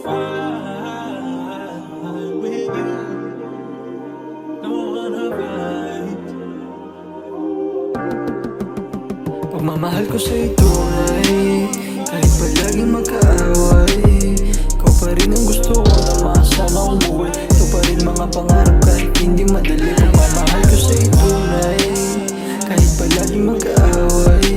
fine with you. Don't wanna fight. Pagmamahal ko sa'yo tunay, kahit palaging magkaaway. Ikaw pa rin ang gusto ko na makasama ang buhay. Ito pa rin mga pangarap kahit hindi madali. Pagmamahal ko sa'yo tunay, kahit palaging magkaaway.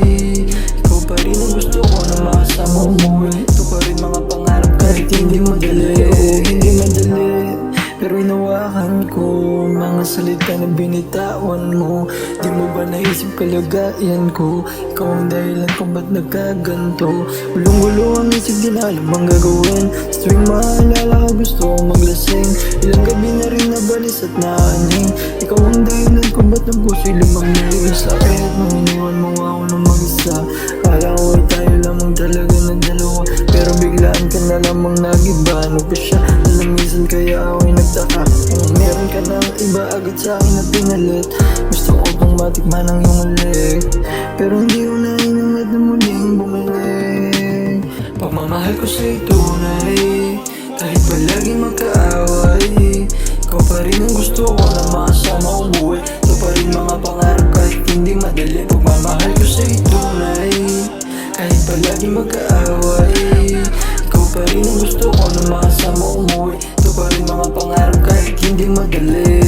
Ikaw pa rin ang gusto ko na makasama ang buhay. Ito pa rin mga pangarap kahit hindi madali. Oo, hindi madali, pero hinawakan ko mga salita na binitawan mo. Di mo ba naisip kalagayan ko? Ikaw ang dahilan kung ba't nagkaganto. Gulong-gulo ang isip, di na alam ang gagawin. Sa tuwing maalala ka gusto kong maglasing. Ilang gabi na rin nabalis at naaning. Ikaw ang dahilan kung ba't ang puso'y lumamig sa akin. At nung iniwan mo ako na mag-isa, kala ko ay tayo lamang talaga na dalawa. Pero biglaan ka na lamang nag-iba. Ano ba siya? Alamisan kaya ako'y nagtaka. Kung meron ka ng iba agad sa akin na pinalit. Gusto ko pang matikman ang iyong ulit, pero hindi ko na inangat na muling bumalik. Pagmamahal ko sa'yo tunay, kahit palaging magkaaway. Ikaw pa rin ang gusto ko na makasama ang buhay. Ito pa rin mga pangarap kahit hindi madali. Pagmamahal ko sa'yo tunay, kahit palaging magkaaway. Ikaw pa rin ang gusto ko na makasama ang buhay. Ito pa rin mga pangarap kahit hindi madali.